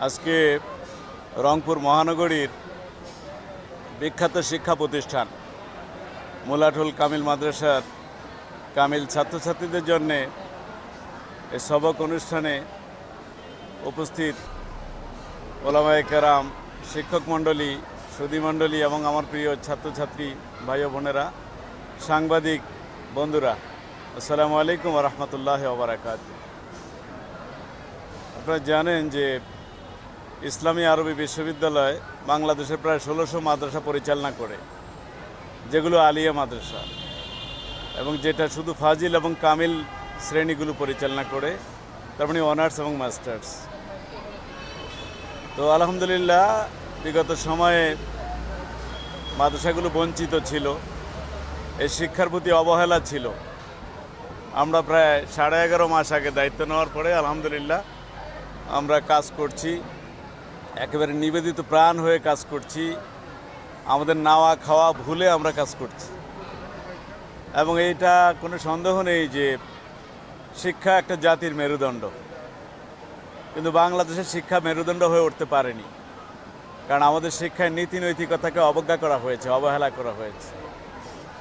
আজকে রংপুর মহানগরীর বিখ্যাত শিক্ষা প্রতিষ্ঠান মোলাঠুল কামিল মাদ্রাসার কামিল ছাত্রছাত্রীদের জন্যে এই সবক অনুষ্ঠানে উপস্থিত ওলামায়ে কেরাম, শিক্ষক মণ্ডলী, সুধী মণ্ডলী এবং আমার প্রিয় ছাত্রছাত্রী ভাই ও বোনেরা, সাংবাদিক বন্ধুরা, আসসালামু আলাইকুম ওয়া রাহমাতুল্লাহি ওয়া বারাকাতুহু। আপনারা জানেন যে ইসলামী আরবি বিশ্ববিদ্যালয় বাংলাদেশের প্রায় ১৬০০ মাদ্রাসা পরিচালনা করে, যেগুলো আলিয়া মাদ্রাসা, এবং যেটা শুধু ফাজিল এবং কামিল শ্রেণীগুলো পরিচালনা করে, তার মানে অনার্স এবং মাস্টার্স। তো আলহামদুলিল্লাহ বিগত সময়ে মাদ্রাসাগুলো বঞ্চিত ছিল, এই শিক্ষার প্রতি অবহেলা ছিল। আমরা প্রায় 11.5 মাস আগে দায়িত্ব নেওয়ার পরে আলহামদুলিল্লাহ আমরা কাজ করছি, একেবারে নিবেদিত প্রাণ হয়ে কাজ করছি, আমাদের নাওয়া খাওয়া ভুলে আমরা কাজ করছি। এবং এইটা কোনো সন্দেহ নেই যে শিক্ষা একটা জাতির মেরুদণ্ড, কিন্তু বাংলাদেশের শিক্ষা মেরুদণ্ড হয়ে উঠতে পারেনি, কারণ আমাদের শিক্ষায় নীতি নৈতিকতাকে অবজ্ঞা করা হয়েছে, অবহেলা করা হয়েছে।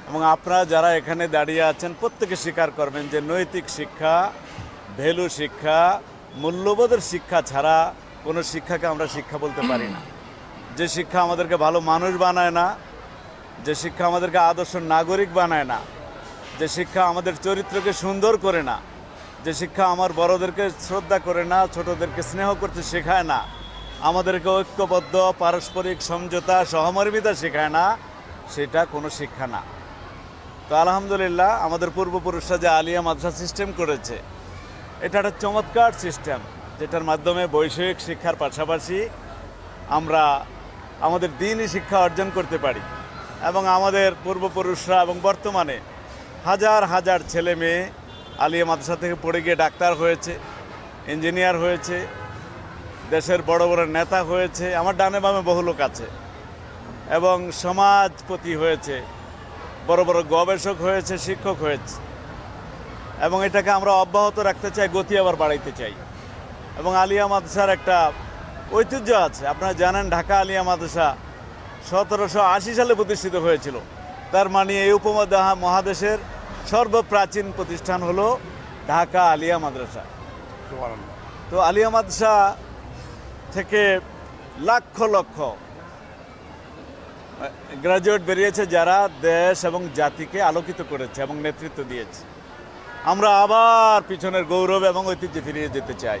এবং আপনারা যারা এখানে দাঁড়িয়ে আছেন প্রত্যেকে স্বীকার করবেন যে নৈতিক শিক্ষা, ভ্যালু শিক্ষা, মূল্যবোধের শিক্ষা ছাড়া কোনো শিক্ষাকে আমরা শিক্ষা বলতে পারি না। যে শিক্ষা আমাদেরকে ভালো মানুষ বানায় না, যে শিক্ষা আমাদেরকে আদর্শ নাগরিক বানায় না, যে শিক্ষা আমাদের চরিত্রকে সুন্দর করে না, যে শিক্ষা আমার বড়দেরকে শ্রদ্ধা করে না, ছোটদেরকে স্নেহ করতে শেখায় না, আমাদেরকে ঐক্যবদ্ধ পারস্পরিক সমঝোতা সহমর্মিতা শেখায় না, সেটা কোনো শিক্ষা না। তো আলহামদুলিল্লাহ আমাদের পূর্বপুরুষরা যে আলিয়া মাদ্রাসা সিস্টেম করেছে, এটা একটা চমৎকার সিস্টেম, যেটার মাধ্যমে বৈষয়িক শিক্ষার পাশাপাশি আমরা আমাদের দ্বীনি শিক্ষা অর্জন করতে পারি। এবং আমাদের পূর্বপুরুষরা এবং বর্তমানে হাজার হাজার ছেলে মেয়ে আলিয়া মাদ্রাসা থেকে পড়ে গিয়ে ডাক্তার হয়েছে, ইঞ্জিনিয়ার হয়েছে, দেশের বড় বড় নেতা হয়েছে, আমার ডানে বামে বহু লোক আছে, এবং সমাজপতি হয়েছে, বড় বড় গবেষক হয়েছে, শিক্ষক হয়েছে। এবং এটাকে আমরা অব্যাহত রাখতে চাই, গতি আবার বাড়াইতে চাই। এবং আলিয়া মাদ্রাসার একটা ঐতিহ্য আছে, আপনারা জানেন ঢাকা আলিয়া মাদ্রাসা ১৭৮০ সালে প্রতিষ্ঠিত হয়েছিল। তার মানে এই উপমহাদেশের সর্বপ্রাচীন প্রতিষ্ঠান হলো ঢাকা আলিয়া মাদ্রাসা। তো আলিয়া মাদ্রাসা থেকে লক্ষ লক্ষ গ্রাজুয়েট বেরিয়েছে, যারা দেশ এবং জাতিকে আলোকিত করেছে এবং নেতৃত্ব দিয়েছে। আমরা আবার পিছনের গৌরব এবং ঐতিহ্যে ফিরিয়ে যেতে চাই।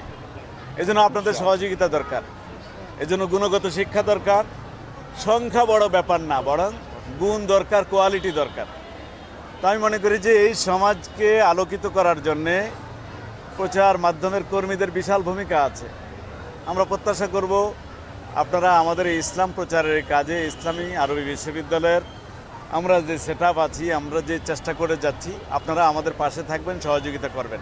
এজন্য আপনাদের সহযোগিতা দরকার, এজন্য গুণগত শিক্ষা দরকার। সংখ্যা বড় ব্যাপার না, বরং গুণ দরকার, কোয়ালিটি দরকার। তো আমি মনে করি যে এই সমাজকে আলোকিত করার জন্যে প্রচার মাধ্যমের কর্মীদের বিশাল ভূমিকা আছে। আমরা প্রত্যাশা করব আপনারা আমাদের এই ইসলাম প্রচারের কাজে ইসলামী আরবি বিশ্ববিদ্যালয়ের আমরা যে সেট আপ আছি, আমরা যে চেষ্টা করে যাচ্ছি, আপনারা আমাদের পাশে থাকবেন, সহযোগিতা করবেন।